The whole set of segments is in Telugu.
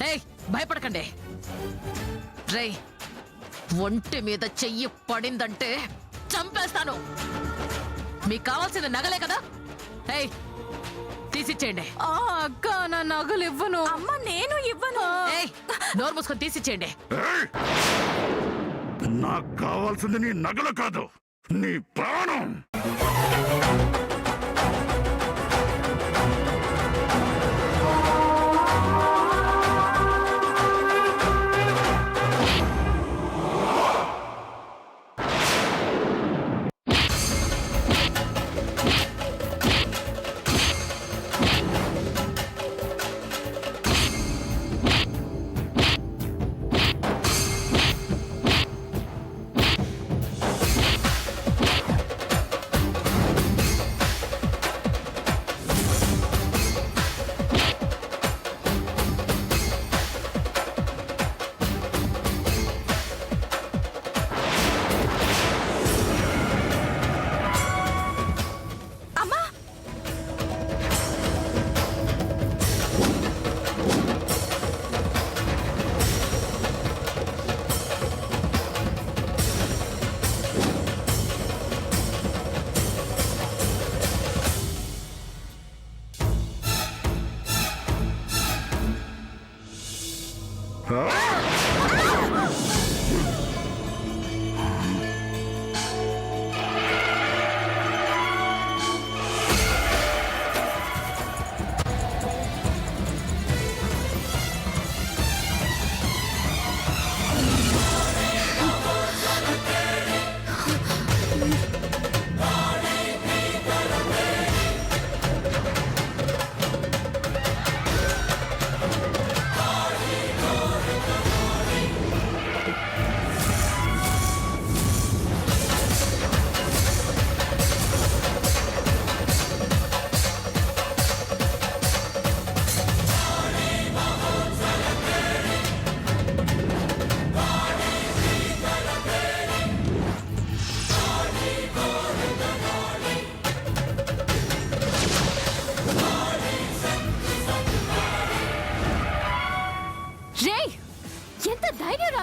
ఏయ్ భయపడకండి రే ఒంటి మీద చెయ్యి పడిందంటే చంపేస్తాను మీకు కావాల్సిన నగలే కదా ఏయ్ తీసిచ్చేయండి అక్క నా నగలు ఇవ్వను. అమ్మ నేను ఇవ్వను. ఏయ్ నోరు మూసుకొని తీసిచ్చేయండి నాకు కావాల్సింది నీ నగలు కాదు నీ ప్రాణం.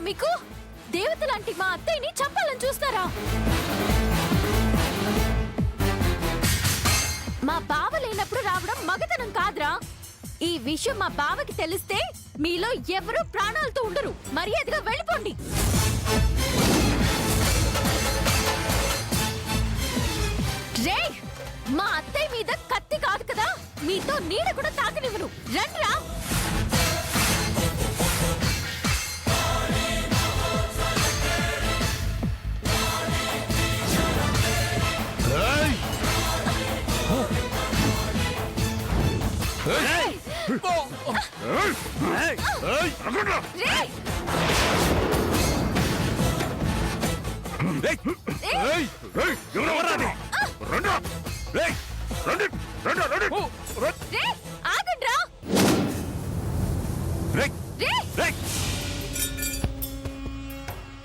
మీకు దేవతలాంటి మా అత్తయ్యని చంపాలని చూస్తారా? మా బావ లేనప్పుడు రావడం మగతనం కాదురా. ఈ విషయం మా బావకి తెలిస్తే మీలో ఎవరు ప్రాణాలతో ఉండరు. మర్యాదగా వెళ్ళిపోండి. రే, మా అత్తయ్య మీద కత్తి కాదు కదా, మీతో నీడ కూడా తాకనివ్వరు. రండ్రా.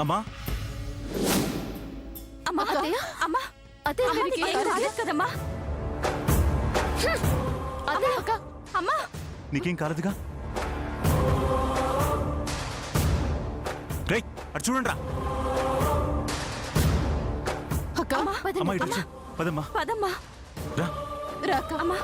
అమ్మా అమ్మా అమ్మా అదే కదమ్మా. అదే అక్క. అమ్మా నీకేం కాలేదుగా? రేయ్ అటు చూడండి రా. అక్క అమ్మా ఇటు వచ్చి పదమ్మా పదమ్మా రా. రాక అమ్మా.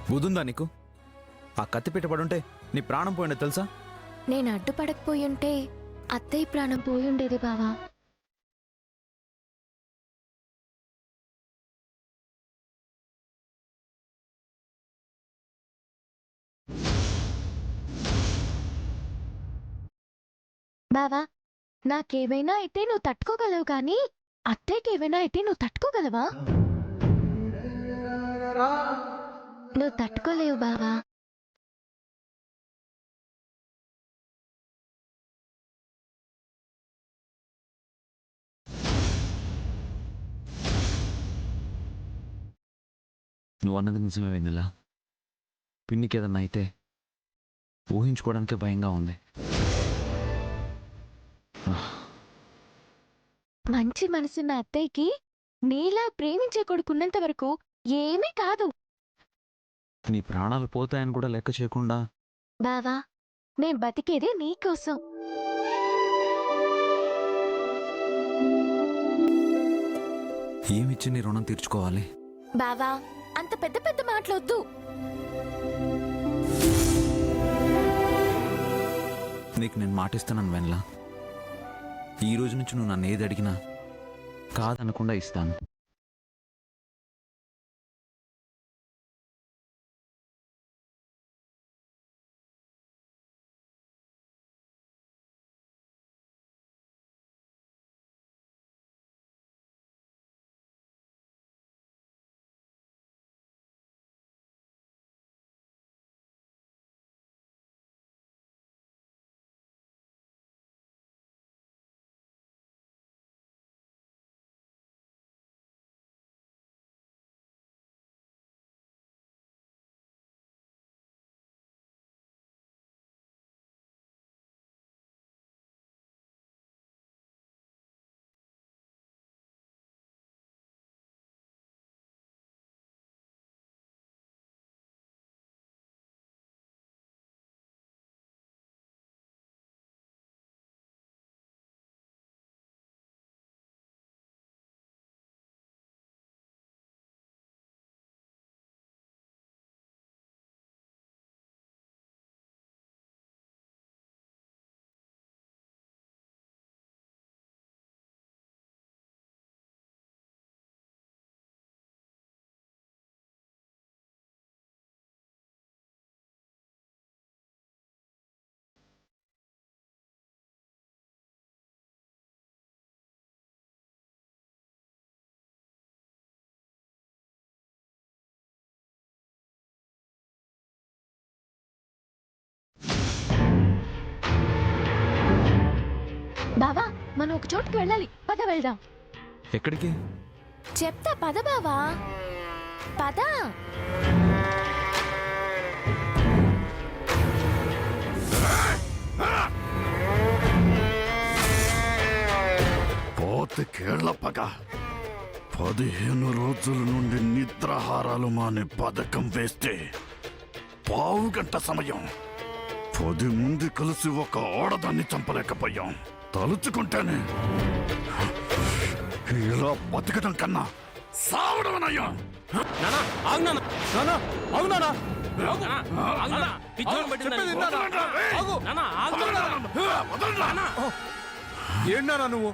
బుద్ధుందా నీకు? ఆ కత్తిపీట పడుంటే నీ ప్రాణం పోయిండే తెలుసా? నేను అడ్డుపడకపోయుంటే అత్తయ్య ప్రాణం పోయుండేది బావా. బావా, నాకేమైనా అయితే నువ్వు తట్టుకోగలవు, కానీ అత్తయ్యకి ఏమైనా అయితే నువ్వు తట్టుకోగలవా? నువ్వు తట్టుకోలేవు బావా. నువ్వు అన్నది నిజమే వెన్నెల. పిన్నికి ఏదన్నా అయితే ఊహించుకోవడానికే భయంగా ఉంది. మంచి మనసున్న అత్తయ్యకి నీలా ప్రేమించే కొడుకున్నంత వరకు ఏమీ కాదు. నీ ప్రాణాలు పోతాయని కూడా లెక్క చేయకుండా బావా, నేను బతికేదే నీకోసం. ఏమిచ్చి నీ రుణం తీర్చుకోవాలి? బావా, అంత పెద్ద పెద్ద మాటలొద్దు. నీకు నేను మాటిస్తున్నాను వెన్నెల. ఈ రోజు నుంచి నువ్వు నన్ను ఏది అడిగినా కాదనకుండా ఇస్తాను. బావా, మనం ఒక చోటుకి వెళ్ళాలి. పద వెళ్దాం. ఎక్కడికి? చెప్తా పద బావా, పద. పోతికేళ్ల పగ, 15 రోజుల నుండి నిద్రాహారాలు మానే పథకం వేస్తే పావుగంట సమయం 10 మంది కలిసి ఒక ఆడదాన్ని చంపలేకపోయాం. తలుచుకుంటేనే ఇలా బతకడం కన్నా సావడమనయ్యా. ఏంటన్నా నువ్వు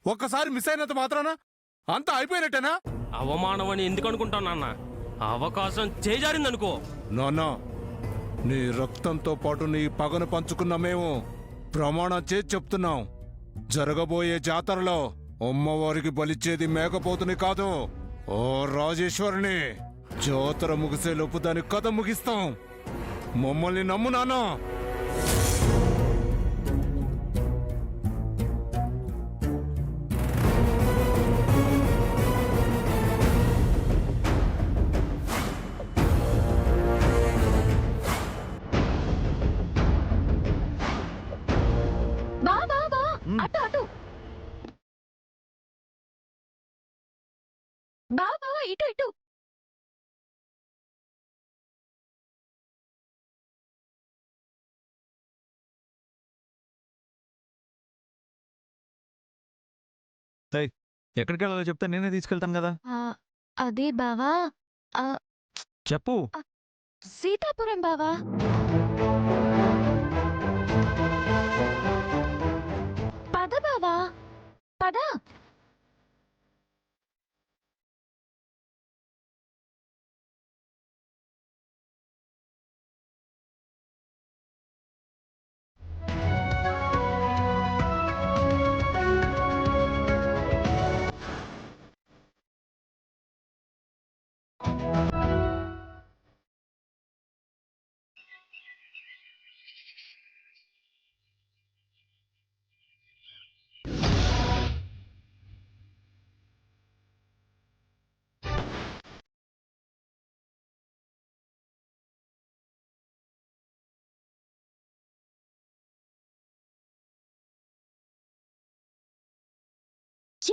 ఒక్కసారి మిస్ అయినంత మాత్రాన అంతా అయిపోయినట్టేనా? అవమానం అని ఎందుకు అనుకుంటావు నాన్న? అవకాశం చేజారిందనుకో. నాన్న, నీ రక్తంతో పాటు నీ పగను పంచుకున్న మేము ప్రమాణం చేసి చెప్తున్నాం. జరగబోయే జాతరలో అమ్మవారికి బలిచ్చేది మేకపోతుని కాదు, ఓ రాజేశ్వరిని. జాతర ముగిసే లోపు దాని కథ ముగిస్తాం. మమ్మల్ని నమ్ము నాన్న. అటు అటు. బావా, ఇటు ఇటు. ఎక్కడికి వెళ్ళాలో చెప్తే నేనే తీసుకెళ్తాను కదా. అదే బావా, చెప్పు. సీతాపురం బావా. పద బావా, పద.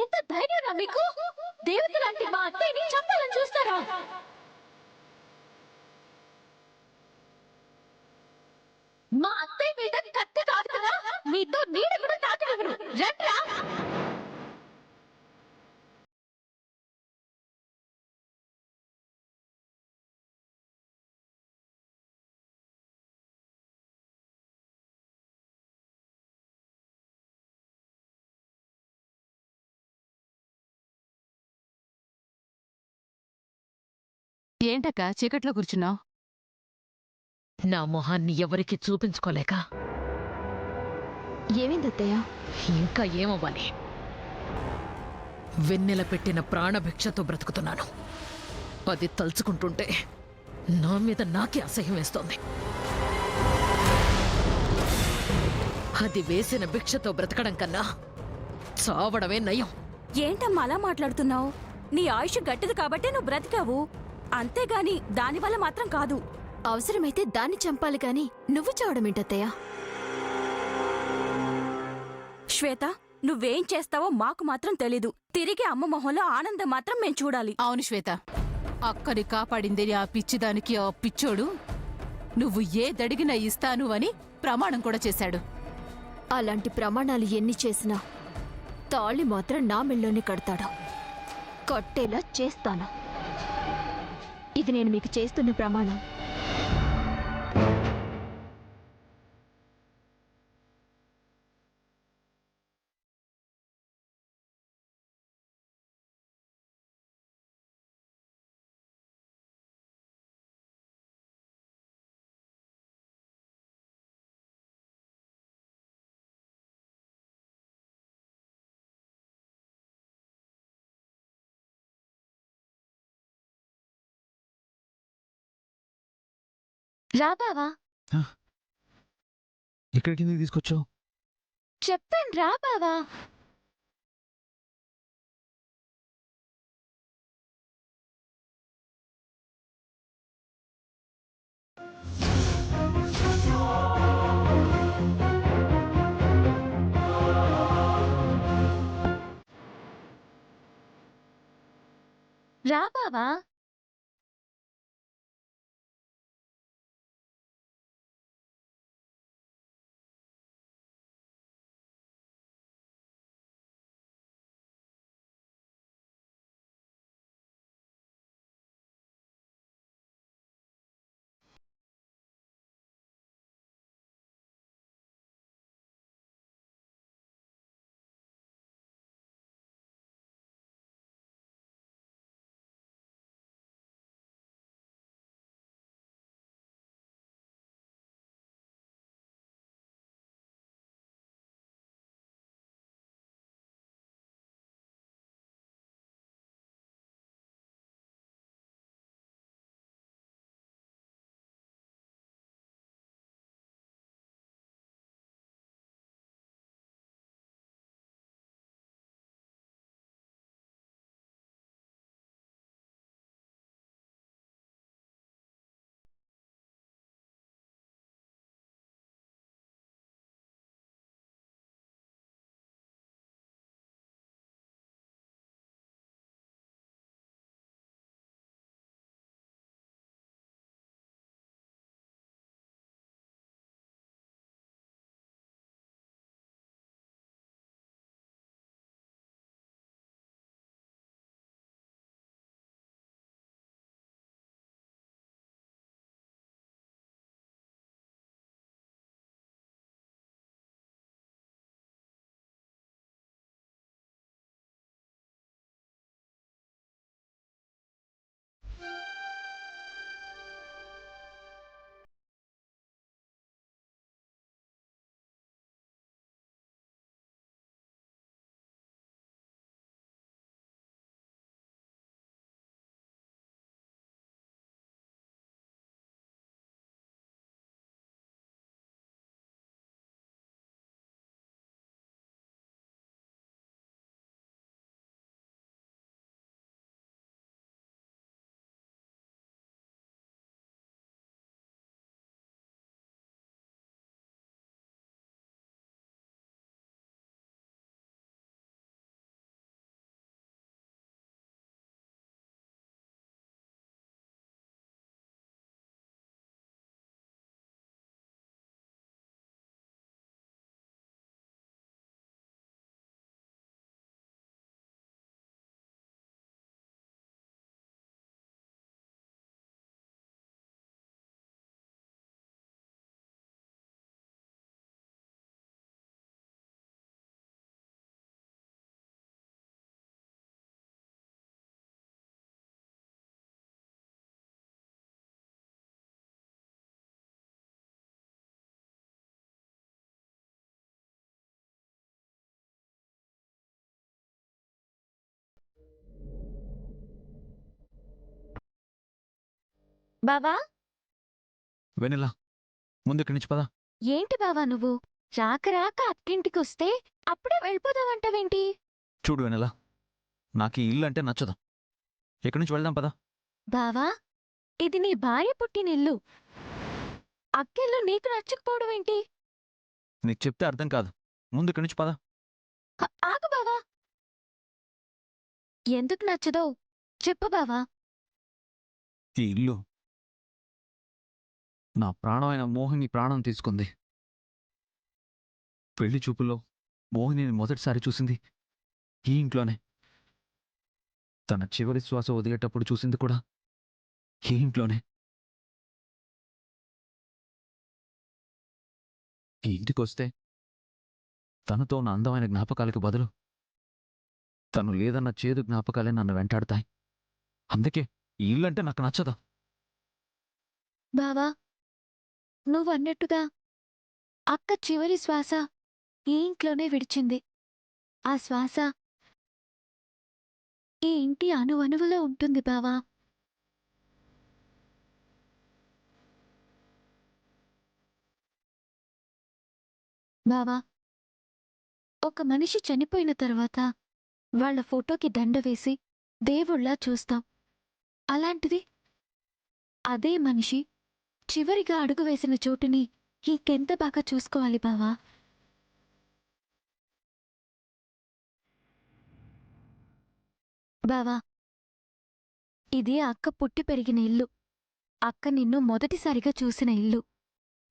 ఎంత ధైర్యం మీకు? దేవత లాంటి మా అత్తయ్యని చంపాలని చూస్తారా? మా అత్తయ్య మీద కత్తి కాదు కదా, మీతో నీడ కూడా తాకనివ్వరు. రండ్రా. ఏంటక్క చీకట్లో కూర్చున్నావు? నా మొహాన్ని ఎవరికి చూపించుకోలేక ఏమైంది అత్తయ్య? ఇంకా ఏమవ్వాలి? వెన్నెల పెట్టిన ప్రాణభిక్షతో బ్రతుకుతున్నాను. అది తలుచుకుంటుంటే నా మీద నాకే అసహ్యం వేస్తోంది. అది వేసిన భిక్షతో బ్రతకడం కన్నా చావడమే నయం. ఏంటమ్మా అలా మాట్లాడుతున్నావు? నీ ఆయుష్ గట్టిది కాబట్టి నువ్వు బ్రతికావు, అంతేగాని దానివల్ల మాత్రం కాదు. అవసరమైతే దాన్ని చంపాలి గాని నువ్వు చావడమేంటత్తయ్య? శ్వేత, నువ్వేం చేస్తావో మాకు మాత్రం తెలీదు. తిరిగి అమ్మ మొహంలో ఆనందం మాత్రం మేం చూడాలి. అవును శ్వేత, అక్కని కాపాడింది ఆ పిచ్చిదానికి ఆ పిచ్చోడు నువ్వు ఏదడిగినా ఇస్తాను అని ప్రమాణం కూడా చేశాడు. అలాంటి ప్రమాణాలు ఎన్ని చేసినా తాళి మాత్రం నా మెళ్ళోనే కడతాడు. కట్టేలా చేస్తాను. ఇది నేను మీకు చేస్తున్న ప్రమాణం. రాబావా, ఎక్కడికి ఎందుకు తీసుకొచ్చావు? చెప్పాను రాబావా. రాబావా. బావా వెన్నెలా ముందు ఇక్కడి నుంచి పదా. ఏంటి బావా నువ్వు రాక రాక అక్కింటికొస్తే అప్పుడే వెళ్ళిపోదావంటావేంటి? చూడు వెన్నెలా, నాకు ఈ ఇల్లు అంటే నచ్చదు. ఎక్కడి నుంచి వెళ్దాం పదా. బావా ఇది నీ భార్య పుట్టినిల్లు. అక్కిల్లు నీకు నచ్చకపోవడం ఏంటి? నీకు చెప్తే అర్థం కాదు. ముందు ఇక్కడి నుంచి పదా. ఆగు బావా. ఎందుకు నచ్చదో చెప్పు బావా. ఈ ఇల్లు నా ప్రాణమైన మోహిని ప్రాణం తీసుకుంది. పెళ్లి చూపుల్లో మోహినిని మొదటిసారి చూసింది ఈ ఇంట్లోనే. తన చివరి శ్వాస వదిలేటప్పుడు చూసింది కూడా ఈ ఇంట్లోనే. ఈ ఇంటికొస్తే తనతో నా అందమైన జ్ఞాపకాలకు బదులు తను లేదన్న చేదు జ్ఞాపకాలే నన్ను వెంటాడుతాయి. అందుకే ఈ ఇల్లు అంటే నాకు నచ్చదు. బావా నువ్వన్నట్టుగా అక్క చివరి శ్వాస ఈ ఇంట్లోనే విడిచింది. ఆ శ్వాస ఈ ఇంటి అణువణువులో ఉంటుంది బావా. బావా ఒక మనిషి చనిపోయిన తర్వాత వాళ్ళ ఫోటోకి దండ వేసి దేవుళ్ళా చూస్తాం. అలాంటిది అదే మనిషి చివరిగా అడుగు వేసిన చోటుని ఇంకెంత బాగా చూసుకోవాలి బావా. బావా ఇది అక్క పుట్టి పెరిగిన ఇల్లు. అక్క నిన్ను మొదటిసారిగా చూసిన ఇల్లు.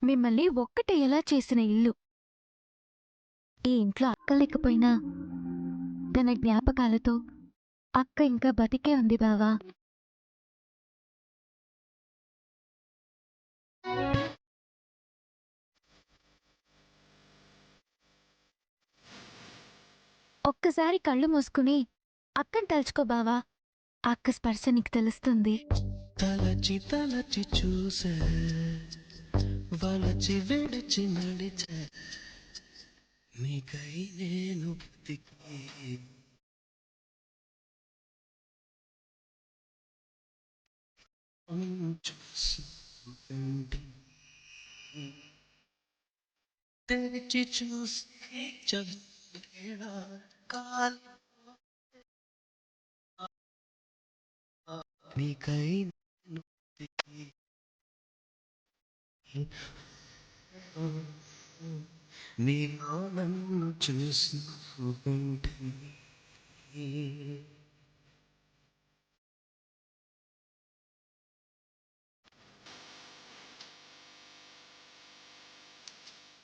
మిమ్మల్ని ఒక్కటేలా చేసిన ఇల్లు. ఈ ఇంట్లో అక్క లేకపోయినా తన జ్ఞాపకాలతో అక్క ఇంకా బతికే ఉంది బావా. ఒక్కసారి కళ్ళు మూసుకుని అక్కని తలుచుకో బావా. అక్క స్పర్శ నీకు తెలుస్తుంది. తలచి తలచి చూసే వలచి విడిచి నడిచే నీకై నేను బతికి చూసి తెరిచి చూసి చదువు కాలి నీకై నేను బతికి నీలో నన్ను చూసి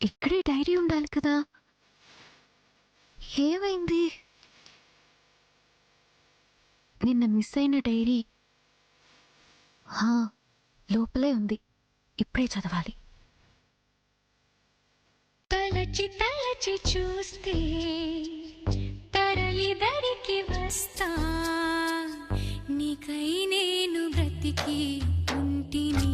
ఇక్కడే డైరీ ఉండాలి కదా. ఏమైంది? నిన్న మిస్ అయిన డైరీ లోపలే ఉంది. ఇప్పుడే చదవాలి. తలచి తలచి చూస్తే తరలి దరికి వస్తా నీకై నేను బ్రతికి ఉంటిని.